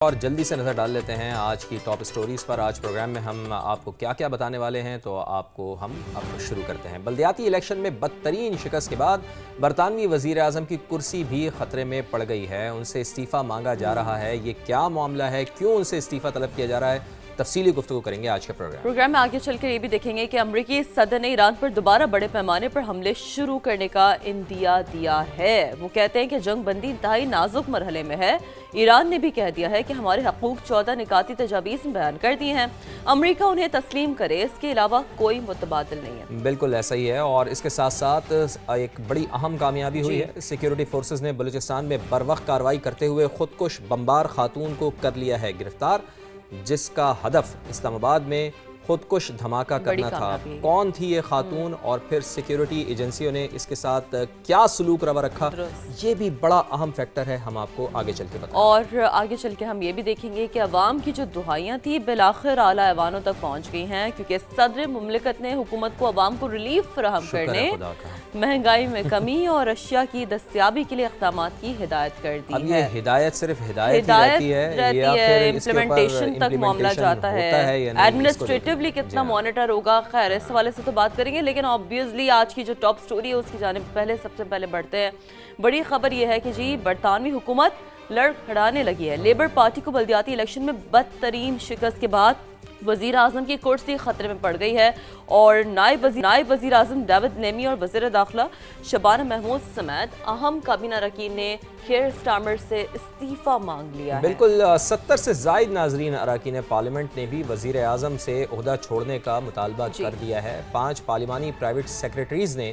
اور جلدی سے نظر ڈال لیتے ہیں آج کی ٹاپ سٹوریز پر۔ آج پروگرام میں ہم آپ کو کیا کیا بتانے والے ہیں، تو ہم اب شروع کرتے ہیں۔ بلدیاتی الیکشن میں بدترین شکست کے بعد برطانوی وزیر اعظم کی کرسی بھی خطرے میں پڑ گئی ہے۔ ان سے استعفیٰ مانگا جا رہا ہے۔ یہ کیا معاملہ ہے، کیوں ان سے استعفیٰ طلب کیا جا رہا ہے، تفصیلی گفتگو کریں گے آج کے پروگرام میں۔ آگے چل کر یہ بھی دیکھیں گے کہ امریکی صدر نے ایران پر دوبارہ بڑے پیمانے پر حملے شروع کرنے کا اندیا دیا ہے۔ وہ کہتے ہیں کہ جنگ بندی انتہائی نازک مرحلے میں ہے۔ ایران نے بھی کہہ دیا ہے کہ ہمارے حقوق 14 نکاتی تجاویز بیان کر دی ہیں، امریکہ انہیں تسلیم کرے، اس کے علاوہ کوئی متبادل نہیں ہے۔ بالکل ایسا ہی ہے، اور اس کے ساتھ ساتھ ایک بڑی اہم کامیابی ہوئی ہے۔ سیکیورٹی فورسز نے بلوچستان میں بروقت کارروائی کرتے ہوئے خودکش بمبار خاتون کو کر لیا ہے گرفتار، جس کا ہدف اسلام آباد میں خودکش دھماکہ کرنا تھا۔ کون تھی یہ خاتون، اور پھر سیکیورٹی ایجنسیوں نے اس کے ساتھ کیا سلوک روا رکھا، یہ بھی بڑا اہم فیکٹر ہے، ہم آپ کو آگے چل کے بتائیں۔ اور آگے چل کے ہم یہ بھی دیکھیں گے کہ عوام کی جو دہائیاں تھی بالآخر اعلیٰ ایوانوں تک پہنچ گئی ہیں، کیونکہ صدر مملکت نے حکومت کو عوام کو ریلیف فراہم کرنے، مہنگائی میں کمی اور اشیاء کی دستیابی کے لیے اقدامات کی ہدایت کر دی ہے۔ اب یہ ہدایت صرف ہدایت ہی رہتی ہے یا پھر امپلیمنٹیشن تک معاملہ جاتا ہے، ایڈمنسٹریٹو کتنا مانیٹر ہوگا، خیر اس حوالے سے تو بات کریں گے، لیکن آبویسلی آج کی جو ٹاپ سٹوری ہے اس کی جانب سب سے پہلے بڑھتے ہیں۔ بڑی خبر یہ ہے کہ برطانوی حکومت لڑکھڑانے لگی ہے۔ لیبر پارٹی کو بلدیاتی الیکشن میں بدترین شکست کے بعد وزیر اعظم کی کرسی خطرے میں پڑ گئی ہے، اور نائب وزیر اعظم ڈیوڈ لیمی اور وزیر داخلہ شبانہ محمود سمیت اہم کابینہ اراکین نے کیئر سٹارمر سے استعفیٰ مانگ لیا ہے۔ بالکل 70 سے زائد ناظرین اراکین پارلیمنٹ نے بھی وزیر اعظم سے عہدہ چھوڑنے کا مطالبہ کر دیا ہے۔ 5 پارلیمانی پرائیویٹ سیکریٹریز نے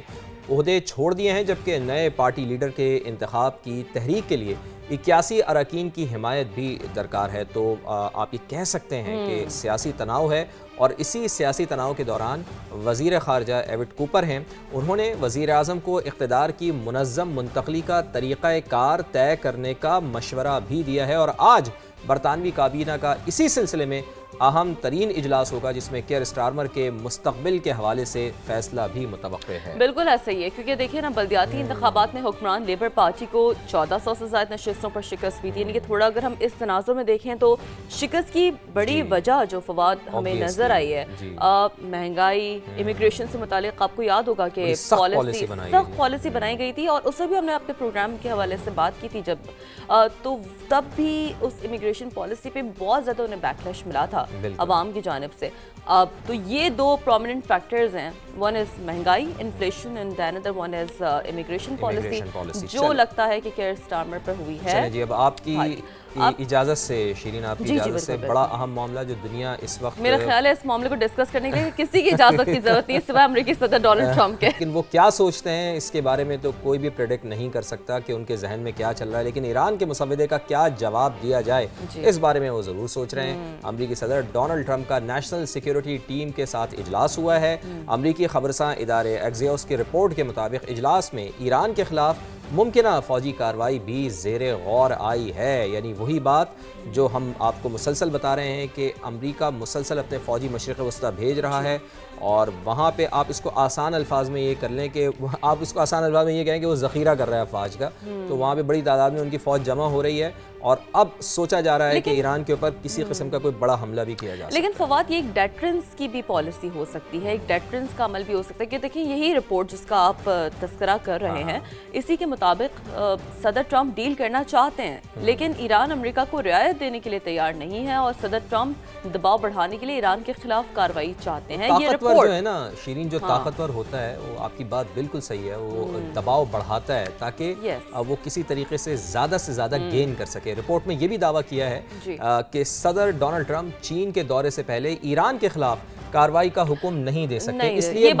عہدے چھوڑ دیے ہیں، جبکہ نئے پارٹی لیڈر کے انتخاب کی تحریک کے لیے 81 اراکین کی حمایت بھی درکار ہے۔ تو آپ یہ کہہ سکتے ہیں کہ سیاسی تناؤ ہے، اور اسی سیاسی تناؤ کے دوران وزیر خارجہ ایوٹ کوپر ہیں، انہوں نے وزیر اعظم کو اقتدار کی منظم منتقلی کا طریقہ کار طے کرنے کا مشورہ بھی دیا ہے، اور آج برطانوی کابینہ کا اسی سلسلے میں اہم ترین اجلاس ہوگا، جس میں کیئر سٹارمر کے مستقبل کے حوالے سے فیصلہ بھی متوقع ہے۔ بالکل ایسا ہی ہے، کیونکہ دیکھیں نا، بلدیاتی انتخابات میں حکمران لیبر پارٹی کو 1400 سے زائد نشستوں پر شکست بھی تھی، یعنی کہ تھوڑا اگر ہم اس تناظر میں دیکھیں تو شکست کی بڑی وجہ جو فواد ہمیں نظر آئی ہے، مہنگائی، امیگریشن سے متعلق آپ کو یاد ہوگا کہ سخت پالیسی بنائی گئی تھی، اور اس سے بھی ہم نے اپنے پروگرام کے حوالے سے بات کی تھی تو تب بھی اس امیگریشن پالیسی پہ بہت زیادہ انہیں بیکلیش ملا تھا عوام کی جانب سے۔ تو یہ 2 پرومیننٹ فیکٹرز ہیں، ون از مہنگائی، inflation, and then other one is immigration policy, جو لگتا ہے کہ کیئر سٹارمر پر ہوئی ہے۔ چلیں جی، اب آپ کی اجازت سے شیرین، آپ کی اجازت سے بڑا اہم معاملہ جو دنیا اس وقت، میرا خیال ہے اس معاملے کو ڈسکس کرنے کے لیے کسی کی اجازت کی ضرورت نہیں سوائے امریکی صدر ڈونلڈ ٹرمپ کے۔ لیکن وہ کیا سوچتے ہیں اس کے بارے میں تو کوئی بھی پریڈکٹ نہیں کر سکتا کہ ان کے ذہن میں کیا چل رہا ہے، لیکن ایران کے مسودے کا کیا جواب دیا جائے اس بارے میں وہ ضرور سوچ رہے ہیں۔ امریکی صدر ڈونلڈ ٹرمپ کا نیشنل سیکیورٹی ٹیم کے ساتھ اجلاس ہوا ہے۔ امریکی خبرساں ادارے ایکزیوس کی رپورٹ کے مطابق اجلاس میں ایران کے خلاف ممکنہ فوجی کارروائی بھی زیر غور آئی ہے، یعنی وہی بات جو ہم آپ کو مسلسل بتا رہے ہیں کہ امریکہ مسلسل اپنے فوجی مشرق وسطیٰ بھیج رہا ہے، اور وہاں پہ آپ اس کو آسان الفاظ میں یہ کر لیں کہ آپ اس کو آسان الفاظ میں یہ کہیں کہ وہ ذخیرہ کر رہا ہے افواج کا، تو وہاں پہ بڑی تعداد میں ان کی فوج جمع ہو رہی ہے، اور اب سوچا جا رہا ہے کہ ایران کے اوپر کسی قسم کا کوئی بڑا حملہ بھی کیا جا سکتا ہے۔ لیکن فواد، یہ ایک ڈیٹرنس کی بھی پالیسی ہو سکتی ہے، ایک ڈیٹرنس کا عمل بھی ہو سکتا ہے، کہ دیکھیں یہی رپورٹ جس کا آپ تذکرہ کر رہے ہیں، اسی کے مطابق صدر ٹرمپ ڈیل کرنا چاہتے ہیں، لیکن ایران امریکہ کو رعایت دینے کے لیے تیار نہیں ہے، اور صدر ٹرمپ دباؤ بڑھانے کے لیے ایران کے خلاف کارروائی چاہتے ہیں۔ یہ رپورٹ جو ہے نا شیرین، جو طاقتور ہوتا ہے، وہ آپ کی بات بالکل صحیح ہے، وہ دباؤ بڑھاتا ہے تاکہ وہ کسی طریقے سے زیادہ گین کر سکے۔ رپورٹ میں یہ بھی دعویٰ کیا ہے کہ صدر ڈونلڈ ٹرمپ چین کے دورے سے پہلے ایران کے خلاف کارروائی کا حکم نہیں دے سکتے، اس لیے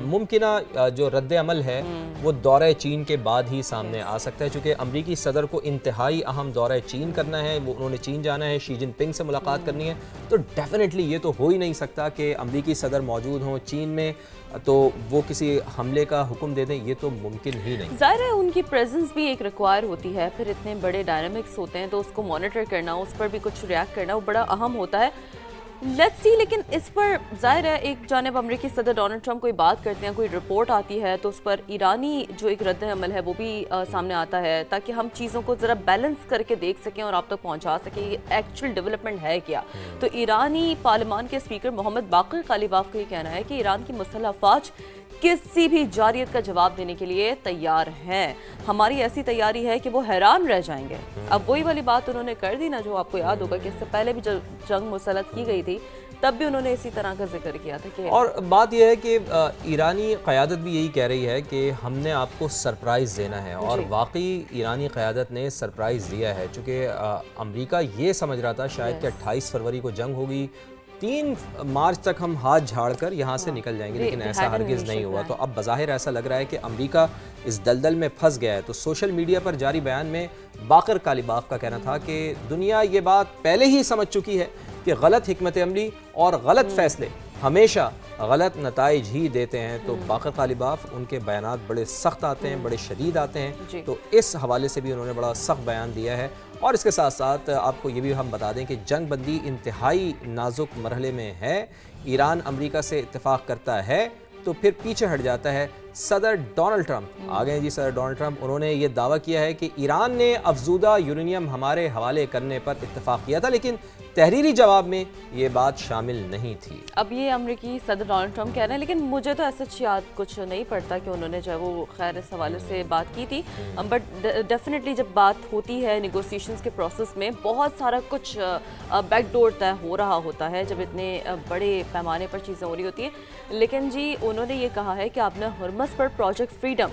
ممکنہ جو رد عمل ہے وہ دورہ چین کے بعد ہی سامنے آ سکتا ہے، چونکہ امریکی صدر کو انتہائی اہم دورہ چین کرنا ہے، انہوں نے چین جانا ہے، شی جن پنگ سے ملاقات کرنی ہے، تو ڈیفینیٹلی یہ تو ہو ہی نہیں سکتا کہ امریکی صدر موجود ہوں چین میں تو وہ کسی حملے کا حکم دے دیں، یہ تو ممکن ہی نہیں۔ ظاہر ہے ان کی پریزنس بھی ایک ریکوائر ہوتی ہے، پھر اتنے بڑے ڈائنامکس ہوتے ہیں تو اس کو مانیٹر کرنا، اس پر بھی کچھ ریاکٹ کرنا وہ بڑا اہم ہوتا ہے۔ Let's see. لیکن اس پر ظاہر ہے ایک جانب امریکی صدر ڈونلڈ ٹرمپ کوئی بات کرتے ہیں, کوئی رپورٹ آتی ہے تو اس پر ایرانی جو ایک رد عمل ہے وہ بھی سامنے آتا ہے, تاکہ ہم چیزوں کو ذرا بیلنس کر کے دیکھ سکیں اور آپ تک پہنچا سکیں یہ ایکچوئل ڈیولپمنٹ ہے کیا. تو ایرانی پارلیمان کے اسپیکر محمد باقر قالیباف کا یہ کہنا ہے کہ ایران کی مسلح افواج کسی بھی جارحیت کا جواب دینے کے لیے تیار ہیں. ہماری ایسی تیاری ہے کہ وہ حیران رہ جائیں گے. اب وہی والی بات انہوں نے کر دی نا, جو آپ کو یاد ہوگا کہ اس سے پہلے بھی جب جنگ مسلط کی گئی تھی تب بھی انہوں نے اسی طرح کا ذکر کیا تھا کہ اور بات یہ ہے کہ ایرانی قیادت بھی یہی کہہ رہی ہے کہ ہم نے آپ کو سرپرائز دینا ہے, اور واقعی ایرانی قیادت نے سرپرائز دیا ہے. چونکہ امریکہ یہ سمجھ رہا تھا شاید کہ 28 فروری کو جنگ ہوگی, 3 مارچ تک ہم ہاتھ جھاڑ کر یہاں سے نکل جائیں گے, لیکن ایسا ہرگز نہیں ہوا. تو اب بظاہر ایسا لگ رہا ہے کہ امریکہ اس دلدل میں پھنس گیا ہے. تو سوشل میڈیا پر جاری بیان میں باقر قالیباف کا کہنا تھا کہ دنیا یہ بات پہلے ہی سمجھ چکی ہے کہ غلط حکمت عملی اور غلط فیصلے ہمیشہ غلط نتائج ہی دیتے ہیں. تو باقر قالیباف ان کے بیانات بڑے سخت آتے ہیں, بڑے شدید آتے ہیں. تو اس حوالے سے بھی انہوں نے بڑا سخت بیان دیا ہے. اور اس کے ساتھ ساتھ آپ کو یہ بھی ہم بتا دیں کہ جنگ بندی انتہائی نازک مرحلے میں ہے. ایران امریکہ سے اتفاق کرتا ہے تو پھر پیچھے ہٹ جاتا ہے. صدر ڈونلڈ ٹرمپ آ گئے جی. صدر ڈونلڈ ٹرمپ انہوں نے یہ دعویٰ کیا ہے کہ ایران نے افزودہ یورینیم ہمارے حوالے کرنے پر اتفاق کیا تھا, لیکن تحریری جواب میں یہ بات شامل نہیں تھی. اب یہ امریکی صدر ڈونلڈ ٹرمپ کہہ رہے ہیں, لیکن مجھے تو ایسا یاد کچھ نہیں پڑتا کہ انہوں نے جو ہے وہ خیر اس حوالے سے بات کی تھی. بٹ ڈیفینیٹلی جب بات ہوتی ہے نیگوسیشنز کے پروسیس میں بہت سارا کچھ بیک ڈور طے ہو رہا ہوتا ہے جب اتنے بڑے پیمانے پر چیزیں ہو رہی ہوتی ہیں. لیکن جی انہوں نے یہ کہا ہے کہ آپ نے ہرمز پر پروجیکٹ فریڈم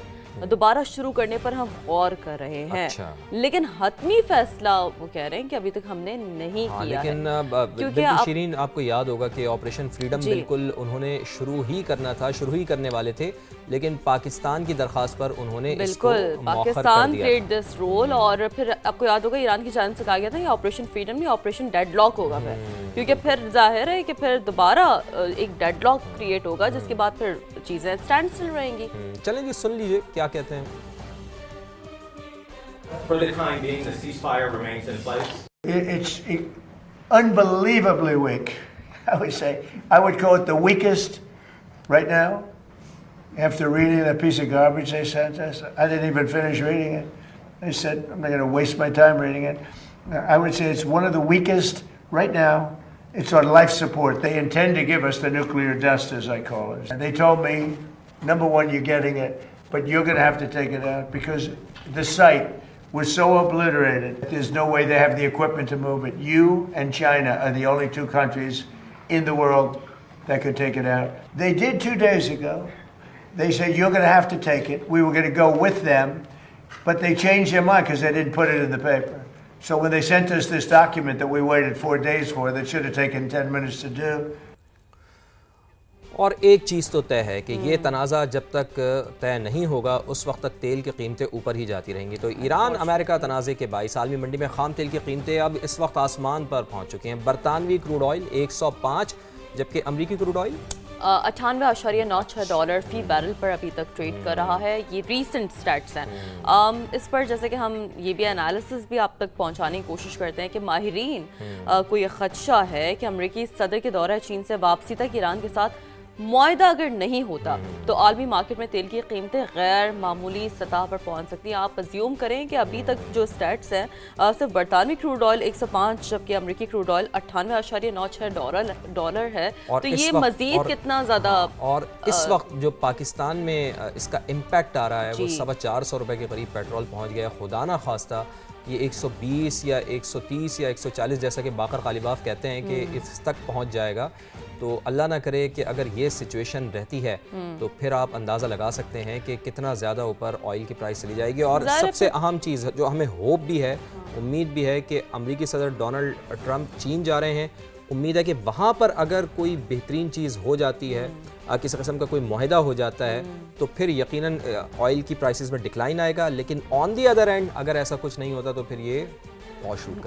دوبارہ شروع کرنے پر ہم غور کر رہے ہیں, لیکن حتمی فیصلہ وہ کہہ رہے ہیں کہ ابھی تک ہم نے نہیں کیا ہے. لیکن بالکل شیرین, آپ کو یاد ہوگا کہ آپریشن فریڈم بالکل انہوں نے شروع ہی کرنے والے تھے, لیکن پاکستان کی درخواست پر انہوں نے اس کو مؤخر کر دیا. پاکستان پلیڈ دس رول, اور پھر آپ کو یاد ہوگا ایران کی جانب سے کہا گیا تھا یہ آپریشن فریڈم نہیں آپریشن ڈیڈ لاک ہوگا, کیونکہ پھر ظاہر ہے کہ پھر دوبارہ ایک ڈیڈ لاک کریٹ ہوگا جس کے بعد پھر چیزیں اسٹینڈ اسٹل رہیں گی. چلیں جی سن لیجئے کیا کہتے ہیں. For the time being, the ceasefire remains in place. It's unbelievably weak, I would say. I would call it the weakest right now. After reading that piece of garbage they sent us, I didn't even finish reading it. They said, I'm not going to waste my time reading it. I would say it's one of the weakest right now. It's on life support. They intend to give us the nuclear dust, as I call it. And they told me, number one, you're getting it, but you're going to have to take it out because the site was so obliterated. There's no way they have the equipment to move it. You and China are the only 2 countries in the world that could take it out. They did 2 days ago. They said, you're going to have to take it. We were going to go with them, but they changed their mind because they didn't put it in the paper. So when they sent us this document that we waited 4 days for, that should have taken 10 minutes to do. اور ایک چیز تو طے ہے کہ یہ تنازع جب تک طے نہیں ہوگا اس وقت تک تیل کی قیمتیں اوپر ہی جاتی رہیں گی. تو ایران امریکہ تنازع کے باعث عالمی منڈی میں خام تیل کی قیمتیں اب اس وقت آسمان پر پہنچ چکی ہیں. برطانوی کروڈ آئل 105, جبکہ امریکی کروڈ آئل $98.96 فی بیرل پر ابھی تک ٹریڈ کر رہا ہے. یہ ریسنٹ سٹیٹس ہیں. اس پر جیسے کہ ہم یہ بھی انالیسس بھی آپ تک پہنچانے کی کوشش کرتے ہیں کہ ماہرین کو یہ خدشہ ہے کہ امریکی صدر کے دورہ چین سے واپسی تک ایران کے ساتھ معاہدہ اگر نہیں ہوتا تو عالمی مارکیٹ میں تیل کی قیمتیں غیر معمولی سطح پر پہنچ سکتی ہیں. آپ ازیوم کریں کہ ابھی تک جو سٹیٹس ہیں صرف برطانوی کروڈ آئل 105 جبکہ امریکی کروڈ آئل $98.96 ہے. تو یہ مزید کتنا زیادہ, اور اس وقت جو پاکستان میں اس کا امپیکٹ آ رہا ہے وہ 450 روپے کے قریب پیٹرول پہنچ گیا. خدا نہ خواستہ یہ 120 یا 130 یا 140 جیسا کہ باقر قالیباف کہتے ہیں کہ اس تک پہنچ جائے گا. تو اللہ نہ کرے کہ اگر یہ سچویشن رہتی ہے تو پھر آپ اندازہ لگا سکتے ہیں کہ کتنا زیادہ اوپر آئل کی پرائس چلی جائے گی. اور سب سے اہم چیز جو ہمیں ہوپ بھی ہے, امید بھی ہے کہ امریکی صدر ڈونلڈ ٹرمپ چین جا رہے ہیں. امید ہے کہ وہاں پر اگر کوئی بہترین چیز ہو جاتی ہے, کسی قسم کا کوئی معاہدہ ہو جاتا ہے, تو پھر یقیناً آئل کی پرائسز میں ڈکلائن آئے گا. لیکن آن دی ادر اینڈ اگر ایسا کچھ نہیں ہوتا تو پھر یہ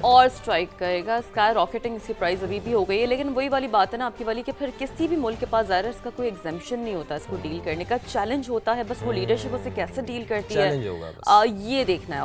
اور سٹرائک کرے گا. اسکائی راکٹنگ اس کی پرائز ابھی بھی ہو گئی ہے. لیکن وہی والی بات ہے نا آپ کی والی کہ پھر کسی بھی ملک کے پاس ظاہر ہے اس کا کوئی ایگزمپشن نہیں ہوتا, اس کو ڈیل کرنے کا چیلنج ہوتا ہے. بس وہ لیڈرشپ اسے کیسے ڈیل کرتی ہے یہ دیکھنا ہے.